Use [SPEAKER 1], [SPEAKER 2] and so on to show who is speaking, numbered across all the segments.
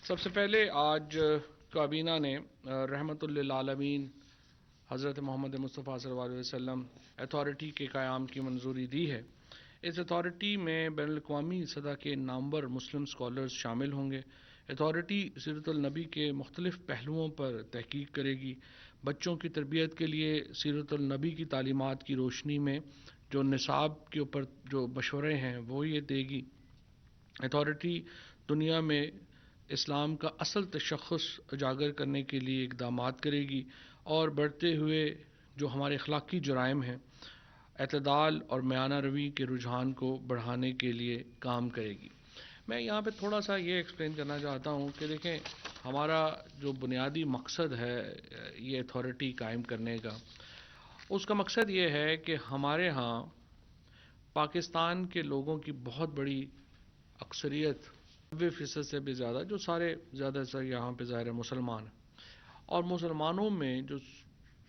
[SPEAKER 1] سب سے پہلے آج کابینہ نے رحمت للعالمین حضرت محمد مصطفیٰ صلی اللہ علیہ وسلم اتھارٹی کے قیام کی منظوری دی ہے۔ اس اتھارٹی میں بین الاقوامی سطح کے نامور مسلم اسکالرز شامل ہوں گے۔ اتھارٹی سیرت النبی کے مختلف پہلوؤں پر تحقیق کرے گی۔ بچوں کی تربیت کے لیے سیرت النبی کی تعلیمات کی روشنی میں جو نصاب کے اوپر جو مشورے ہیں وہ یہ دے گی۔ اتھارٹی دنیا میں اسلام کا اصل تشخص اجاگر کرنے کے لیے اقدامات کرے گی اور بڑھتے ہوئے جو ہمارے اخلاقی جرائم ہیں اعتدال اور میانہ روی کے رجحان کو بڑھانے کے لیے کام کرے گی۔ میں یہاں پہ تھوڑا سا یہ ایکسپلین کرنا چاہتا ہوں کہ دیکھیں ہمارا جو بنیادی مقصد ہے یہ اتھارٹی قائم کرنے کا، اس کا مقصد یہ ہے کہ ہمارے ہاں پاکستان کے لوگوں کی بہت بڑی اکثریت 90% سے بھی زیادہ جو سارے زیادہ سے یہاں پہ ظاہر ہے مسلمان ہیں، اور مسلمانوں میں جو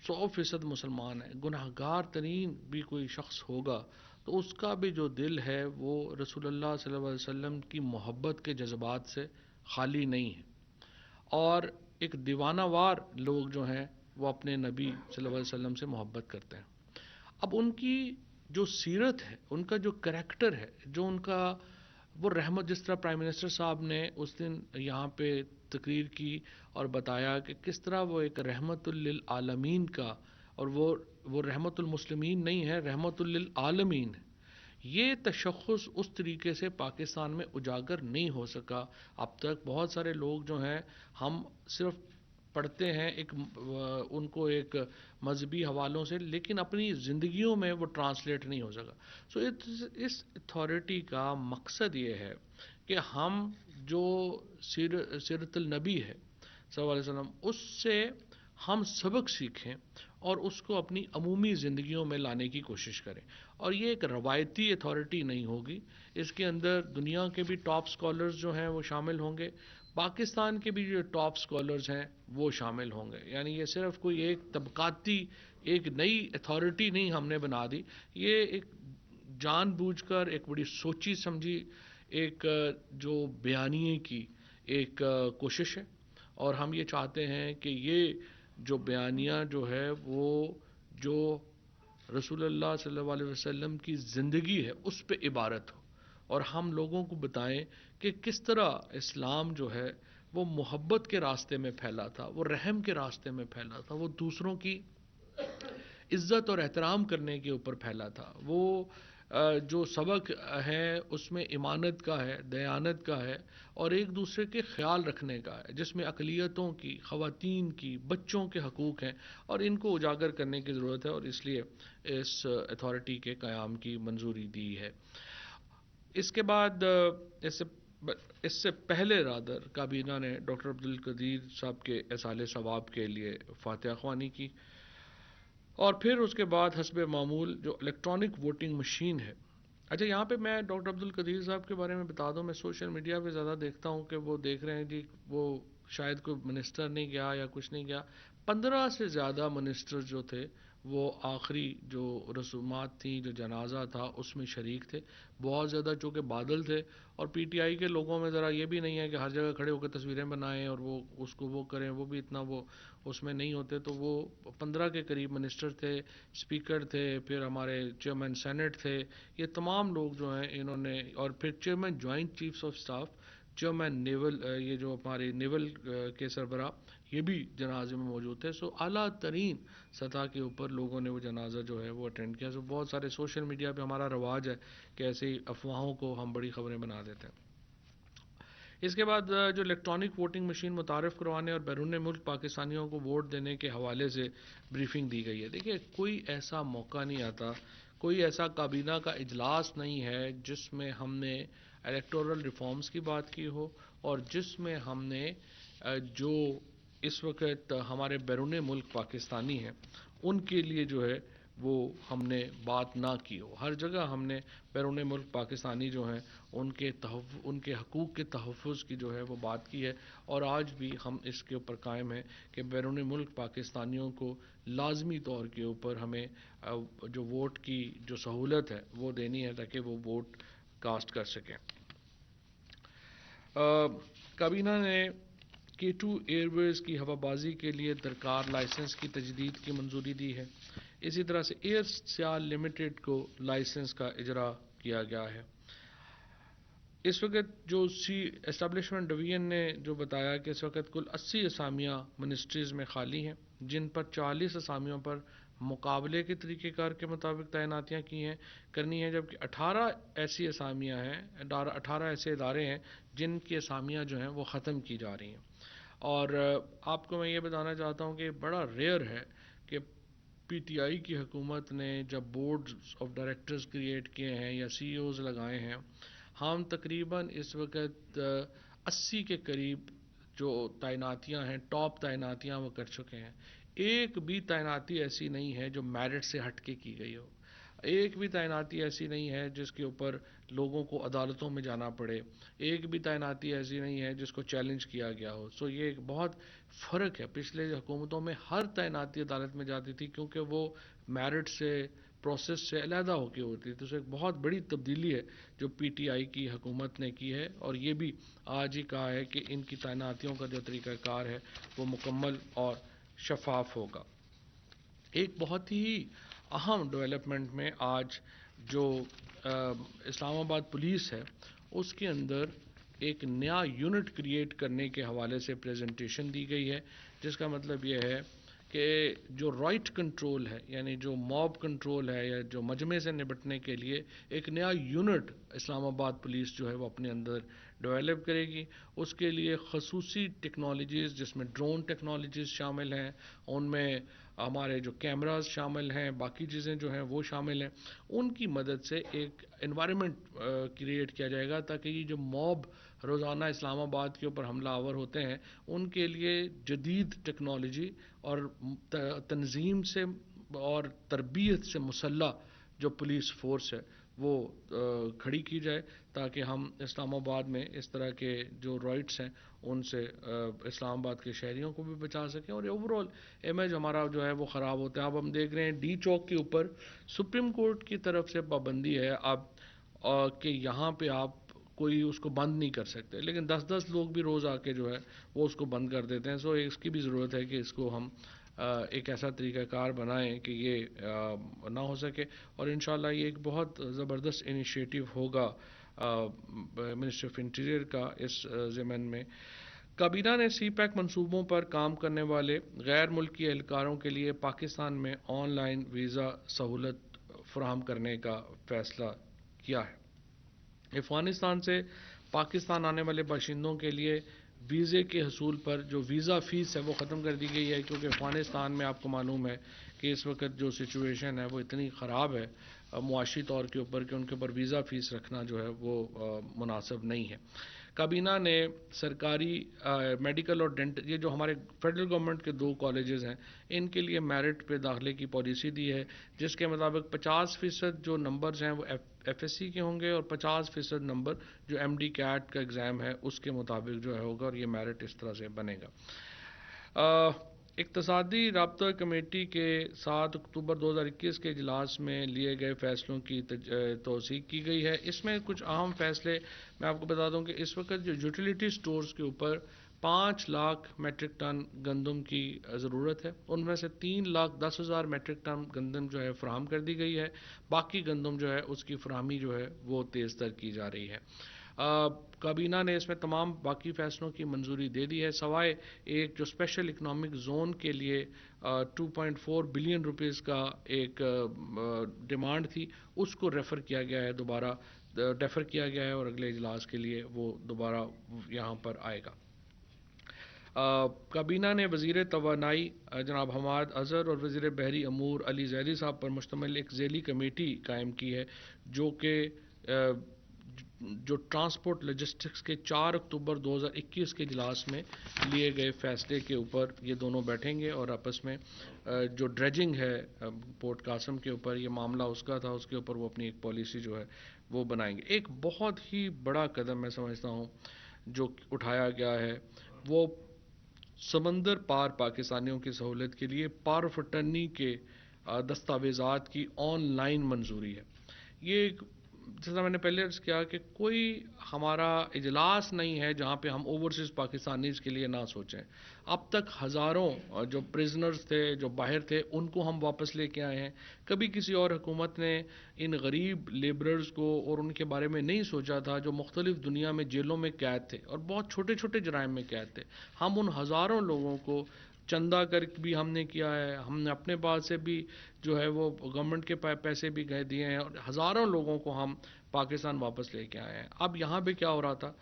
[SPEAKER 1] 100% مسلمان ہیں، گناہ گار ترین بھی کوئی شخص ہوگا تو اس کا بھی جو دل ہے وہ رسول اللہ صلی اللہ علیہ وسلم کی محبت کے جذبات سے خالی نہیں ہے، اور ایک دیوانہ وار لوگ جو ہیں وہ اپنے نبی صلی اللہ علیہ وسلم سے محبت کرتے ہیں۔ اب ان کی جو سیرت ہے، ان کا جو کریکٹر ہے، جو ان کا وہ رحمت، جس طرح پرائم منسٹر صاحب نے اس دن یہاں پہ تقریر کی اور بتایا کہ کس طرح وہ ایک رحمت للعالمین کا، اور وہ رحمت المسلمین نہیں ہے، رحمت للعالمین ہے۔ یہ تشخص اس طریقے سے پاکستان میں اجاگر نہیں ہو سکا اب تک۔ بہت سارے لوگ جو ہیں ہم صرف پڑھتے ہیں ان کو ایک مذہبی حوالوں سے، لیکن اپنی زندگیوں میں وہ ٹرانسلیٹ نہیں ہو سکا۔ سو اس اتھارٹی کا مقصد یہ ہے کہ ہم جو سیرت النبی ہے صلی اللہ علیہ وسلم، اس سے ہم سبق سیکھیں اور اس کو اپنی عمومی زندگیوں میں لانے کی کوشش کریں۔ اور یہ ایک روایتی اتھارٹی نہیں ہوگی، اس کے اندر دنیا کے بھی ٹاپ اسکالرز جو ہیں وہ شامل ہوں گے، پاکستان کے بھی جو ٹاپ اسکالرز ہیں وہ شامل ہوں گے۔ یعنی یہ صرف کوئی ایک طبقاتی ایک نئی اتھارٹی نہیں ہم نے بنا دی، یہ ایک جان بوجھ کر ایک بڑی سوچی سمجھی ایک جو بیانیے کی ایک کوشش ہے، اور ہم یہ چاہتے ہیں کہ یہ جو بیانیہ جو ہے وہ جو رسول اللہ صلی اللہ علیہ وسلم کی زندگی ہے اس پہ عبارت ہو، اور ہم لوگوں کو بتائیں کہ کس طرح اسلام جو ہے وہ محبت کے راستے میں پھیلا تھا، وہ رحم کے راستے میں پھیلا تھا، وہ دوسروں کی عزت اور احترام کرنے کے اوپر پھیلا تھا، وہ جو سبق ہے اس میں امانت کا ہے، دیانت کا ہے، اور ایک دوسرے کے خیال رکھنے کا ہے، جس میں اقلیتوں کی، خواتین کی، بچوں کے حقوق ہیں، اور ان کو اجاگر کرنے کی ضرورت ہے، اور اس لیے اس اتھارٹی کے قیام کی منظوری دی ہے۔ اس کے بعد اس سے پہلے رادر کابینہ نے ڈاکٹر عبدالقدیر صاحب کے ایصال ثواب کے لیے فاتحہ خوانی کی، اور پھر اس کے بعد حسب معمول جو الیکٹرانک ووٹنگ مشین ہے۔ اچھا، یہاں پہ میں ڈاکٹر عبدالقدیر صاحب کے بارے میں بتا دوں، میں سوشل میڈیا پہ زیادہ دیکھتا ہوں کہ وہ دیکھ رہے ہیں جی وہ شاید کوئی منسٹر نہیں گیا یا کچھ نہیں گیا۔ 15 سے زیادہ منسٹر جو تھے وہ آخری جو رسومات تھیں، جو جنازہ تھا اس میں شریک تھے۔ بہت زیادہ چونکہ بادل تھے، اور پی ٹی آئی کے لوگوں میں ذرا یہ بھی نہیں ہے کہ ہر جگہ کھڑے ہو کے تصویریں بنائیں اور وہ اس کو وہ کریں، وہ بھی اتنا وہ اس میں نہیں ہوتے۔ تو وہ 15 کے قریب منسٹر تھے، اسپیکر تھے، پھر ہمارے چیئرمین سینٹ تھے، یہ تمام لوگ جو ہیں انہوں نے، اور پھر chairman joint chiefs of staff, chairman naval, یہ جو ہمارے نیول کے سربراہ، یہ بھی جنازے میں موجود تھے۔ سو اعلیٰ ترین سطح کے اوپر لوگوں نے وہ جنازہ جو ہے وہ اٹینڈ کیا۔ سو بہت سارے سوشل میڈیا پہ ہمارا رواج ہے کہ ایسے ہی افواہوں کو ہم بڑی خبریں بنا دیتے ہیں۔ اس کے بعد جو الیکٹرانک ووٹنگ مشین متعارف کروانے اور بیرون ملک پاکستانیوں کو ووٹ دینے کے حوالے سے بریفنگ دی گئی ہے۔ دیکھیے کوئی ایسا موقع نہیں آتا، کوئی ایسا کابینہ کا اجلاس نہیں ہے جس میں ہم نے الیکٹورل ریفارمز کی بات کی ہو، اور جس میں ہم نے جو اس وقت ہمارے بیرون ملک پاکستانی ہیں ان کے لیے جو ہے وہ ہم نے بات نہ کی ہو۔ ہر جگہ ہم نے بیرون ملک پاکستانی جو ہیں ان کے حقوق کے تحفظ کی جو ہے وہ بات کی ہے، اور آج بھی ہم اس کے اوپر قائم ہیں کہ بیرون ملک پاکستانیوں کو لازمی طور کے اوپر ہمیں جو ووٹ کی جو سہولت ہے وہ دینی ہے تاکہ وہ ووٹ کاسٹ کر سکیں۔ کابینہ نے K2 ایئر ویز کی ہوا بازی کے لیے درکار لائسنس کی تجدید کی منظوری دی ہے. اسی طرح سے ایئر سیال لمیٹڈ کو لائسنس کا اجرا کیا گیا ہے. اس وقت جو اسٹیبلشمنٹ ڈویژن نے جو بتایا کہ اس وقت کل 80 اسامیاں منسٹریز میں خالی ہیں، جن پر 40 اسامیوں پر مقابلے کے طریقہ کار کے مطابق تعیناتیاں کرنی ہیں، جبکہ 18 ایسی اسامیاں ہیں، 18 ایسے ادارے ہیں جن کی اسامیاں جو ہیں وہ ختم کی جا رہی ہیں. اور آپ کو میں یہ بتانا چاہتا ہوں کہ بڑا ریئر ہے کہ پی ٹی آئی کی حکومت نے جب بورڈ آف ڈائریکٹرز کریٹ کیے ہیں یا سی ای اوز لگائے ہیں، ہم تقریباً اس وقت 80 کے قریب جو تعیناتیاں ہیں، ٹاپ تعیناتیاں وہ کر چکے ہیں. ایک بھی تعیناتی ایسی نہیں ہے جو میرٹ سے ہٹ کے کی گئی ہو. ایک بھی تعیناتی ایسی نہیں ہے جس کے اوپر لوگوں کو عدالتوں میں جانا پڑے. ایک بھی تعیناتی ایسی نہیں ہے جس کو چیلنج کیا گیا ہو. سو یہ ایک بہت فرق ہے. پچھلے حکومتوں میں ہر تعیناتی عدالت میں جاتی تھی کیونکہ وہ میرٹ سے پروسیس سے علیحدہ ہو کے ہوتی ہے. تو اسے ایک بہت بڑی تبدیلی ہے جو پی ٹی آئی کی حکومت نے کی ہے، اور یہ بھی آج ہی کہا ہے کہ ان کی تعیناتیوں کا جو طریقہ کار ہے وہ مکمل اور شفاف ہوگا. ایک بہت ہی اہم ڈیولپمنٹ میں آج جو اسلام آباد پولیس ہے اس کے اندر ایک نیا یونٹ کریٹ کرنے کے حوالے سے پریزنٹیشن دی گئی ہے، جس کا مطلب یہ ہے کہ جو رائٹ کنٹرول ہے، یعنی جو موب کنٹرول ہے یا جو مجمع سے نپٹنے کے لیے ایک نیا یونٹ اسلام آباد پولیس جو ہے وہ اپنے اندر ڈیولپ کرے گی. اس کے لیے خصوصی ٹیکنالوجیز جس میں ڈرون ٹیکنالوجیز شامل ہیں، ان میں ہمارے جو کیمراز شامل ہیں، باقی چیزیں جو ہیں وہ شامل ہیں. ان کی مدد سے ایک انوائرمنٹ کریٹ کیا جائے گا تاکہ یہ جو موب روزانہ اسلام آباد کے اوپر حملہ آور ہوتے ہیں ان کے لیے جدید ٹیکنالوجی اور تنظیم سے اور تربیت سے مسلح جو پولیس فورس ہے وہ کھڑی کی جائے، تاکہ ہم اسلام آباد میں اس طرح کے جو رائٹس ہیں ان سے اسلام آباد کے شہریوں کو بھی بچا سکیں، اور اوور آل امیج ہمارا جو ہے وہ خراب ہوتا ہے. اب ہم دیکھ رہے ہیں ڈی چوک کے اوپر سپریم کورٹ کی طرف سے پابندی ہے اب کہ یہاں پہ آپ کوئی اس کو بند نہیں کر سکتے، لیکن 10 لوگ بھی روز آ کے جو ہے وہ اس کو بند کر دیتے ہیں. سو اس کی بھی ضرورت ہے کہ اس کو ہم ایک ایسا طریقہ کار بنائیں کہ یہ نہ ہو سکے، اور انشاءاللہ یہ ایک بہت زبردست انیشیٹو ہوگا منسٹری آف انٹیریئر کا اس ضمن میں. کابینہ نے سی پیک منصوبوں پر کام کرنے والے غیر ملکی اہلکاروں کے لیے پاکستان میں آن لائن ویزا سہولت فراہم کرنے کا فیصلہ کیا ہے. افغانستان سے پاکستان آنے والے باشندوں کے لیے ویزے کے حصول پر جو ویزا فیس ہے وہ ختم کر دی گئی ہے، کیونکہ افغانستان میں آپ کو معلوم ہے کہ اس وقت جو سچویشن ہے وہ اتنی خراب ہے معاشی طور کے اوپر کہ ان کے اوپر ویزا فیس رکھنا جو ہے وہ مناسب نہیں ہے. کابینہ نے سرکاری میڈیکل اور ڈینٹل، یہ جو ہمارے فیڈرل گورنمنٹ کے 2 کالجز ہیں، ان کے لیے میرٹ پہ داخلے کی پالیسی دی ہے، جس کے مطابق 50% جو نمبرز ہیں وہ ایف ایس سی کے ہوں گے اور 50% نمبر جو ایم ڈی کیٹ کا ایگزام ہے اس کے مطابق جو ہے ہوگا، اور یہ میرٹ اس طرح سے بنے گا. اقتصادی رابطہ کمیٹی کے 7 اکتوبر 2021 کے اجلاس میں لیے گئے فیصلوں کی توثیق کی گئی ہے. اس میں کچھ اہم فیصلے میں آپ کو بتا دوں کہ اس وقت جو یوٹیلیٹی سٹورز کے اوپر 5 لاکھ میٹرک ٹن گندم کی ضرورت ہے، ان میں سے 3,10,000 میٹرک ٹن گندم جو ہے فراہم کر دی گئی ہے. باقی گندم جو ہے اس کی فراہمی جو ہے وہ تیز تر کی جا رہی ہے. کابینہ نے اس میں تمام باقی فیصلوں کی منظوری دے دی ہے، سوائے ایک جو اسپیشل اکنامک زون کے لیے 2.4 بلین روپیز کا ایک ڈیمانڈ تھی، اس کو ریفر کیا گیا ہے، دوبارہ ڈیفر کیا گیا ہے، اور اگلے اجلاس کے لیے وہ دوبارہ یہاں پر آئے گا. کابینہ نے وزیر توانائی جناب حماد اظہر اور وزیر بحری امور علی زیدی صاحب پر مشتمل ایک ذیلی کمیٹی قائم کی ہے، جو کہ جو ٹرانسپورٹ لاجسٹکس کے 4 اکتوبر 2021 کے اجلاس میں لیے گئے فیصلے کے اوپر یہ دونوں بیٹھیں گے، اور آپس میں جو ڈریجنگ ہے پورٹ قاسم کے اوپر، یہ معاملہ اس کا تھا، اس کے اوپر وہ اپنی ایک پالیسی جو ہے وہ بنائیں گے. ایک بہت ہی بڑا قدم میں سمجھتا ہوں جو اٹھایا گیا ہے، وہ سمندر پار پاکستانیوں کی سہولت کے لیے پاور آف اٹرنی کے دستاویزات کی آن لائن منظوری ہے. یہ ایک جیسا میں نے پہلے عرض کیا کہ کوئی ہمارا اجلاس نہیں ہے جہاں پہ ہم اوورسیز پاکستانیز کے لیے نہ سوچیں. اب تک ہزاروں جو پرزنرز تھے جو باہر تھے ان کو ہم واپس لے کے آئے ہیں. کبھی کسی اور حکومت نے ان غریب لیبررز کو اور ان کے بارے میں نہیں سوچا تھا جو مختلف دنیا میں جیلوں میں قید تھے اور بہت چھوٹے چھوٹے جرائم میں قید تھے. ہم ان ہزاروں لوگوں کو چندہ کر بھی ہم نے کیا ہے, ہم نے اپنے پاس سے بھی جو ہے وہ گورنمنٹ کے پیسے بھی گئے دیے ہیں, اور ہزاروں لوگوں کو ہم پاکستان واپس لے کے آئے ہیں. اب یہاں پہ کیا ہو رہا تھا,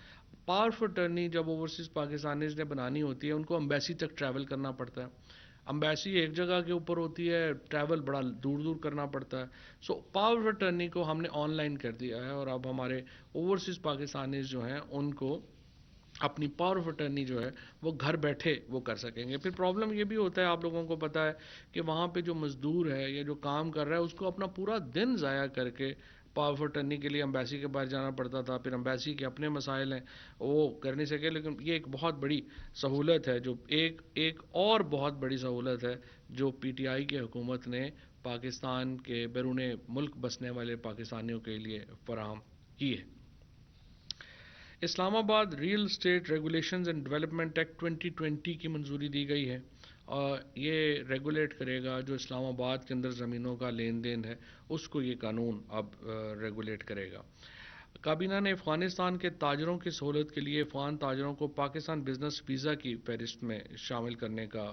[SPEAKER 1] پاور آف اٹرنی جب اوورسیز پاکستانیز نے بنانی ہوتی ہے ان کو امبیسی تک ٹریول کرنا پڑتا ہے. امبیسی ایک جگہ کے اوپر ہوتی ہے, ٹریول بڑا دور دور کرنا پڑتا ہے. سو پاور آف اٹرنی کو ہم نے آن لائن کر دیا ہے, اور اب ہمارے اوورسیز پاکستانیز جو ہیں ان کو اپنی پاور آف اٹرنی جو ہے وہ گھر بیٹھے وہ کر سکیں گے. پھر پرابلم یہ بھی ہوتا ہے, آپ لوگوں کو پتہ ہے کہ وہاں پہ جو مزدور ہے یا جو کام کر رہا ہے اس کو اپنا پورا دن ضائع کر کے پاور آف اٹرنی کے لیے امبیسی کے باہر جانا پڑتا تھا. پھر امبیسی کے اپنے مسائل ہیں وہ کر نہیں سکے. لیکن یہ ایک بہت بڑی سہولت ہے, جو ایک اور بہت بڑی سہولت ہے جو پی ٹی آئی کی حکومت نے پاکستان کے بیرون ملک بسنے والے پاکستانیوں کے لیے فراہم کی ہے. اسلام آباد real estate regulations and development act 2020 کی منظوری دی گئی ہے, اور یہ ریگولیٹ کرے گا جو اسلام آباد کے اندر زمینوں کا لین دین ہے اس کو یہ قانون اب ریگولیٹ کرے گا. کابینہ نے افغانستان کے تاجروں کی سہولت کے لیے افغان تاجروں کو پاکستان بزنس ویزا کی فہرست میں شامل کرنے کا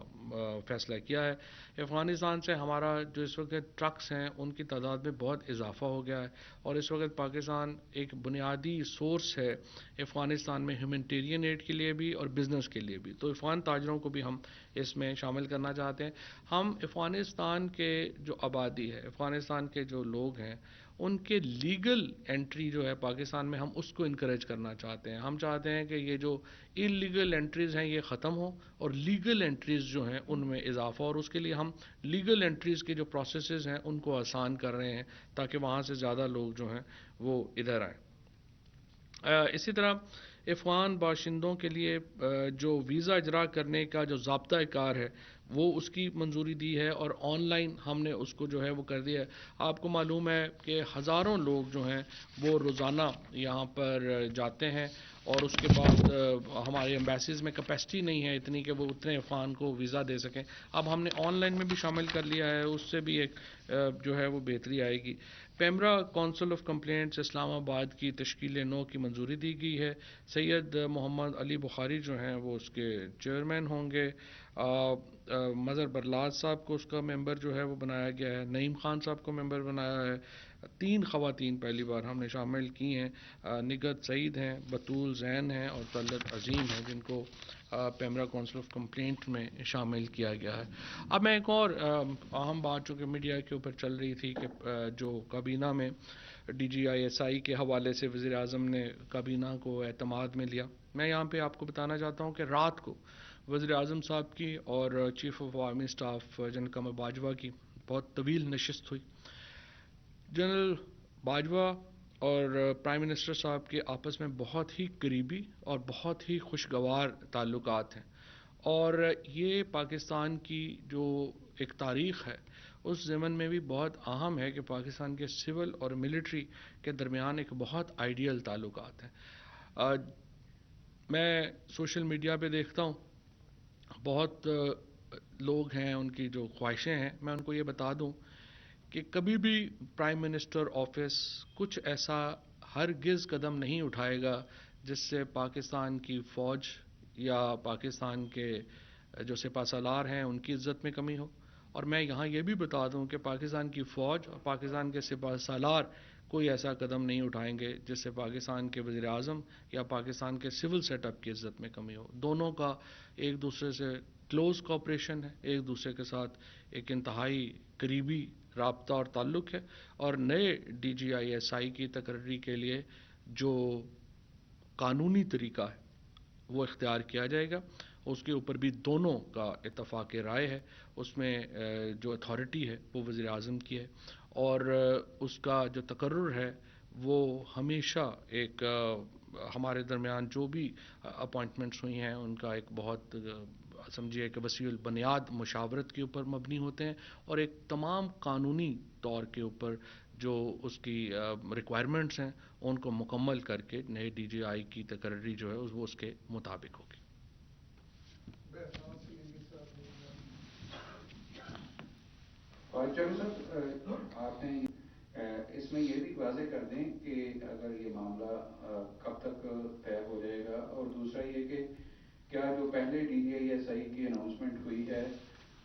[SPEAKER 1] فیصلہ کیا ہے. افغانستان سے ہمارا جو اس وقت ٹرکس ہیں ان کی تعداد میں بہت اضافہ ہو گیا ہے, اور اس وقت پاکستان ایک بنیادی سورس ہے افغانستان میں ہیومینٹیرین ایڈ کے لیے بھی اور بزنس کے لیے بھی. تو افغان تاجروں کو بھی ہم اس میں شامل کرنا چاہتے ہیں. ہم افغانستان کے جو آبادی ہے, افغانستان کے جو لوگ ہیں, ان کے لیگل انٹری جو ہے پاکستان میں ہم اس کو انکریج کرنا چاہتے ہیں. ہم چاہتے ہیں کہ یہ جو انلیگل انٹریز ہیں یہ ختم ہوں اور لیگل انٹریز جو ہیں ان میں اضافہ, اور اس کے لیے ہم لیگل انٹریز کے جو پروسیسز ہیں ان کو آسان کر رہے ہیں تاکہ وہاں سے زیادہ لوگ جو ہیں وہ ادھر آئیں. اسی طرح افغان باشندوں کے لیے جو ویزا اجرا کرنے کا جو ضابطۂ کار ہے وہ اس کی منظوری دی ہے, اور آن لائن ہم نے اس کو جو ہے وہ کر دیا ہے. آپ کو معلوم ہے کہ ہزاروں لوگ جو ہیں وہ روزانہ یہاں پر جاتے ہیں, اور اس کے بعد ہمارے ایمبیسیز میں کیپیسٹی نہیں ہے اتنی کہ وہ اتنے افغان کو ویزا دے سکیں. اب ہم نے آن لائن میں بھی شامل کر لیا ہے, اس سے بھی ایک جو ہے وہ بہتری آئے گی. پیمرا کونسل آف کمپلینٹس اسلام آباد کی تشکیل نو کی منظوری دی گئی ہے. سید محمد علی بخاری جو ہیں وہ اس کے چیئرمین ہوں گے. مظہر برلاز صاحب کو اس کا ممبر جو ہے وہ بنایا گیا ہے. نعیم خان صاحب کو ممبر بنایا ہے. 3 خواتین پہلی بار ہم نے شامل کی ہیں, نگہت سعید ہیں, بطول زین ہیں اور طلعت عظیم ہیں, جن کو پیمرا کونسل آف کمپلینٹ میں شامل کیا گیا ہے. اب میں ایک اور اہم بات جو کہ میڈیا کے اوپر چل رہی تھی کہ جو کابینہ میں D G I S I کے حوالے سے وزیر اعظم نے کابینہ کو اعتماد میں لیا. میں یہاں پہ آپ کو بتانا چاہتا ہوں کہ رات کو وزیر اعظم صاحب کی اور chief of army staff general Qamar Bajwa کی بہت طویل نشست ہوئی. جنرل باجوہ اور پرائم منسٹر صاحب کے آپس میں بہت ہی قریبی اور بہت ہی خوشگوار تعلقات ہیں, اور یہ پاکستان کی جو ایک تاریخ ہے اس ضمن میں بھی بہت اہم ہے کہ پاکستان کے سول اور ملٹری کے درمیان ایک بہت آئیڈیل تعلقات ہیں. میں سوشل میڈیا پہ دیکھتا ہوں بہت لوگ ہیں, ان کی جو خواہشیں ہیں, میں ان کو یہ بتا دوں کہ کبھی بھی پرائم منسٹر آفس کچھ ایسا ہرگز قدم نہیں اٹھائے گا جس سے پاکستان کی فوج یا پاکستان کے جو سپہ سالار ہیں ان کی عزت میں کمی ہو. اور میں یہاں یہ بھی بتا دوں کہ پاکستان کی فوج اور پاکستان کے سپہ سالار کوئی ایسا قدم نہیں اٹھائیں گے جس سے پاکستان کے وزیر اعظم یا پاکستان کے سول سیٹ اپ کی عزت میں کمی ہو. دونوں کا ایک دوسرے سے کلوز کوآپریشن ہے, ایک دوسرے کے ساتھ ایک انتہائی قریبی رابطہ اور تعلق ہے, اور نئے D G I S I کی تقرری کے لیے جو قانونی طریقہ ہے وہ اختیار کیا جائے گا. اس کے اوپر بھی دونوں کا اتفاق رائے ہے. اس میں جو اتھارٹی ہے وہ وزیر اعظم کی ہے, اور اس کا جو تقرر ہے وہ ہمیشہ ایک ہمارے درمیان جو بھی اپوائنٹمنٹس ہوئی ہیں ان کا ایک بہت سمجھیے کہ وسیع البنیاد مشاورت کے اوپر مبنی ہوتے ہیں, اور ایک تمام قانونی طور کے اوپر جو اس کی ریکوائرمنٹس ہیں ان کو مکمل کر کے نئے ڈی جی آئی کی تقرری جو ہے وہ اس کے مطابق ہوگی.
[SPEAKER 2] چلو سر آپ نے اس میں یہ بھی واضح کر دیں کہ اگر یہ معاملہ کب تک طے ہو جائے گا, اور دوسرا یہ کہ کیا جو پہلے D G I S I کی اناؤنسمنٹ ہوئی ہے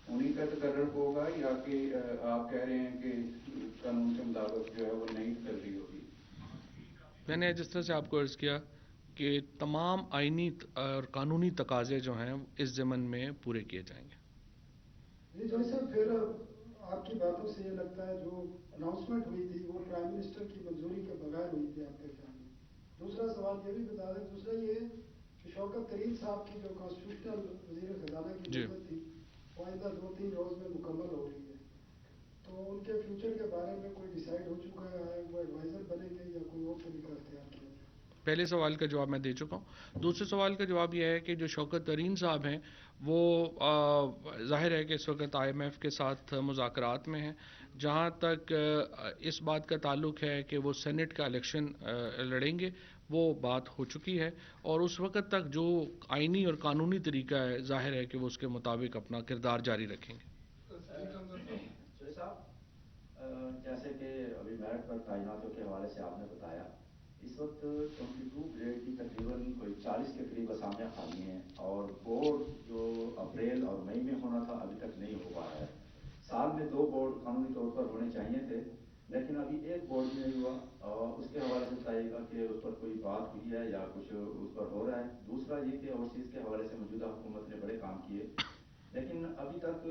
[SPEAKER 2] انہی کا تقرر ہوگا, یا کہ آپ کہہ رہے ہیں کہ قانون کے مطابق جو ہے وہ نئی تقرری ہوگی؟
[SPEAKER 1] میں نے جس طرح سے آپ کو عرض کیا کہ تمام آئینی اور قانونی تقاضے جو ہیں اس ضمن میں پورے کیے جائیں گے.
[SPEAKER 3] جی جوئی صاحب, پھر آپ کی باتوں سے یہ لگتا ہے جو اناؤنسمنٹ ہوئی تھی وہ پرائم منسٹر کی منظوری کے بغیر ہوئی تھی آپ کے خیال میں. دوسرا سوال یہ بھی بتا دیں, دوسرا یہ کہ شوکت طرین صاحب کی جو کانسٹیٹیوشنل وزیر خزانہ کی مدت تھی وہ آئندہ 2-3 روز میں مکمل ہو رہی ہے, تو ان کے فیوچر کے بارے میں کوئی ڈیسائیڈ ہو چکا ہے, وہ ایڈوائزر بنیں گے یا کوئی اور طریقہ اختیار کیا جائے؟
[SPEAKER 1] پہلے سوال کا جواب میں دے چکا ہوں. دوسرے سوال کا جواب یہ ہے کہ جو شوکت طرین صاحب ہیں وہ ظاہر ہے کہ اس وقت آئی ایم ایف کے ساتھ مذاکرات میں ہیں. جہاں تک اس بات کا تعلق ہے کہ وہ سینٹ کا الیکشن لڑیں گے, وہ بات ہو چکی ہے, اور اس وقت تک جو آئینی اور قانونی طریقہ ہے ظاہر ہے کہ وہ اس کے مطابق اپنا کردار جاری رکھیں گے.
[SPEAKER 4] جیسے کہ ابھی میرٹ پر تعیناتوں کے حوالے سے آپ نے بتایا, اس وقت 22 گریڈ کی تقریباً کوئی 40 کے قریب اسامیاں خالی ہیں, اور بورڈ جو اپریل اور مئی میں ہونا تھا ابھی تک نہیں ہو پایا ہے. سال میں 2 بورڈ قانونی طور پر ہونے چاہیے تھے, لیکن ابھی ایک بورڈ بھی نہیں ہوا. اور اس کے حوالے سے بتائیے گا کہ اس پر کوئی بات ہوئی ہے یا کچھ اس پر ہو رہا ہے. دوسرا یہ کہ اوورسیز کے حوالے سے موجودہ حکومت نے بڑے کام کیے, لیکن ابھی تک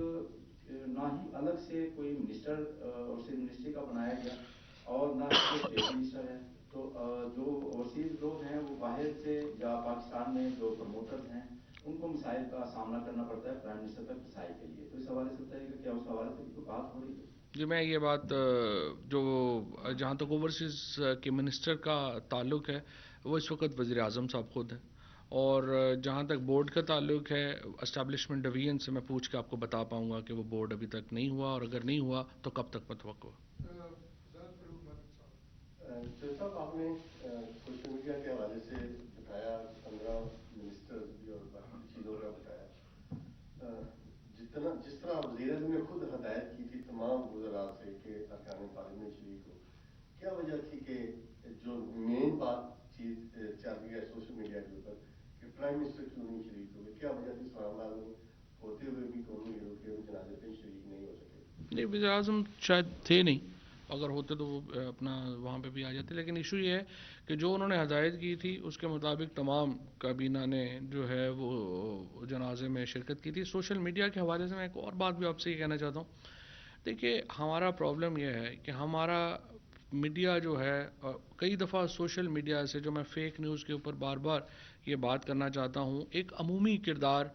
[SPEAKER 4] نہ ہی الگ سے کوئی منسٹر اوورسیز منسٹری کا بنایا گیا اور نہ ہی کوئی اسٹیٹ منسٹر ہے. تو جو اوورسیز لوگ ہیں وہ باہر سے یا پاکستان میں جو پروموٹرز ہیں ان کو مسائل کا سامنا کرنا پڑتا ہے پرائم منسٹر تک رسائی کے لیے. تو اس حوالے سے بتائیے گا کیا اس حوالے سے بھی کوئی بات ہو رہی ہے؟
[SPEAKER 1] جی, میں یہ بات جو جہاں تک اوورسیز کے منسٹر کا تعلق ہے وہ اس وقت وزیر اعظم صاحب خود ہیں, اور جہاں تک بورڈ کا تعلق ہے اسٹیبلشمنٹ ڈویژن سے میں پوچھ کے آپ کو بتا پاؤں گا کہ وہ بورڈ ابھی تک نہیں ہوا, اور اگر نہیں ہوا تو کب تک متوقع ہوا.
[SPEAKER 5] صاحب آپ نے سوشل میڈیا کے حوالے سے بتایا, 15 منسٹر بھی اور باقی چیزوں کا بتایا. جس طرح وزیر اعظم نے خود ہدایت کی تھی تمام وزراء سے کہ ارکان پارلیمنٹ شریک ہو, کیا وجہ تھی کہ جو مین بات چیز چل رہی ہے سوشل میڈیا کے اوپر کہ پرائم منسٹر کیوں نہیں شریک ہوئے؟ کیا وجہ تھی اس معاملات میں ہوتے ہوئے بھی قومی ہیرو کے جنازے پہ شریک نہیں ہو سکے؟
[SPEAKER 1] نہیں, وزیر اعظم شاید تھے نہیں, اگر ہوتے تو وہ اپنا وہاں پہ بھی آ جاتے. لیکن ایشو یہ ہے کہ جو انہوں نے ہدایت کی تھی اس کے مطابق تمام کابینہ نے جو ہے وہ جنازے میں شرکت کی تھی. سوشل میڈیا کے حوالے سے میں ایک اور بات بھی آپ سے یہ کہنا چاہتا ہوں. دیکھیے, ہمارا پرابلم یہ ہے کہ ہمارا میڈیا جو ہے, کئی دفعہ سوشل میڈیا سے جو میں فیک نیوز کے اوپر بار بار یہ بات کرنا چاہتا ہوں, ایک عمومی کردار,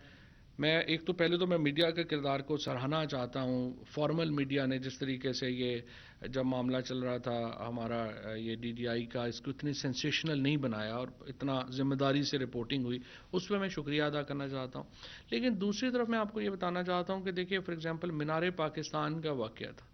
[SPEAKER 1] میں ایک تو پہلے تو میں میڈیا کے کردار کو سراہنا چاہتا ہوں. فارمل میڈیا نے جس طریقے سے یہ جب معاملہ چل رہا تھا ہمارا یہ ڈی ڈی آئی کا, اس کو اتنی سینسیشنل نہیں بنایا اور اتنا ذمہ داری سے رپورٹنگ ہوئی, اس پہ میں شکریہ ادا کرنا چاہتا ہوں. لیکن دوسری طرف میں آپ کو یہ بتانا چاہتا ہوں کہ دیکھیے فار ایگزامپل مینار پاکستان کا واقعہ تھا,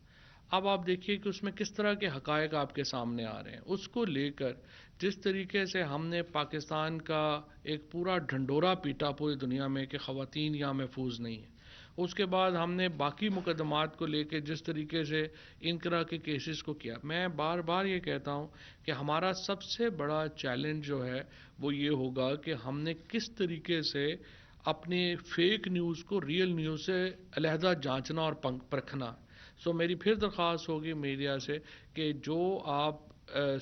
[SPEAKER 1] اب آپ دیکھیے کہ اس میں کس طرح کے حقائق آپ کے سامنے آ رہے ہیں. اس کو لے کر جس طریقے سے ہم نے پاکستان کا ایک پورا ڈھنڈورا پیٹا پوری دنیا میں کہ خواتین یہاں محفوظ نہیں ہیں, اس کے بعد ہم نے باقی مقدمات کو لے کے جس طریقے سے ان طرح کے کیسز کو کیا. میں بار بار یہ کہتا ہوں کہ ہمارا سب سے بڑا چیلنج جو ہے وہ یہ ہوگا کہ ہم نے کس طریقے سے اپنے فیک نیوز کو ریئل نیوز سے علیحدہ جانچنا اور پرکھنا. سو میری پھر درخواست ہوگی میڈیا سے کہ جو آپ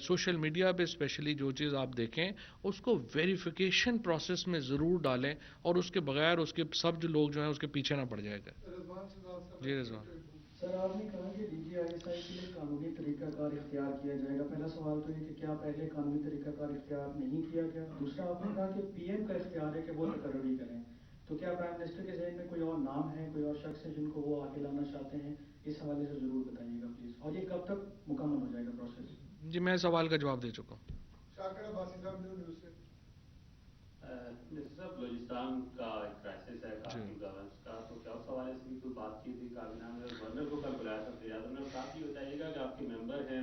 [SPEAKER 1] سوشل میڈیا پہ اسپیشلی جو چیز آپ دیکھیں اس کو ویریفیکیشن پروسیس میں ضرور ڈالیں, اور اس کے بغیر اس کے سب جو لوگ جو ہیں اس کے پیچھے نہ پڑ جائے گا. جی رضوان
[SPEAKER 6] سر, آپ نے کہا کہ D G I S I کے لیے قانونی طریقہ کار اختیار کیا جائے گا. پہلا سوال تو یہ کہ کیا پہلے قانونی طریقہ کار اختیار نہیں کیا گیا؟ دوسرا, آپ نے کہا کہ پی ایم کا اختیار ہے کہ وہ تقرری کریں, تو کیا پرائم منسٹر کے ذہن میں کوئی اور نام ہے, کوئی اور شخص ہے جن کو وہ آگے لانا چاہتے ہیں؟ اس حوالے سے ضرور بتائیے گا پلیز. اور یہ کب تک مکمل ہو جائے گا پروسیس؟
[SPEAKER 1] جی, میں سوال کا جواب دے چکا ہوں.
[SPEAKER 3] شاکر عباسی صاحب نے نیوز سے
[SPEAKER 7] صاحب بلوچستان کا ایک کرائسس ہے کافی گورننس کا, تو کیا اس حوالے سے بھی کوئی بات چیت ہوئی کابینہ میں؟ اور گورنر کو کل بلایا تھا فریاد میں, اور ساتھ ہی بتائیے گا کہ آپ کے ممبر ہیں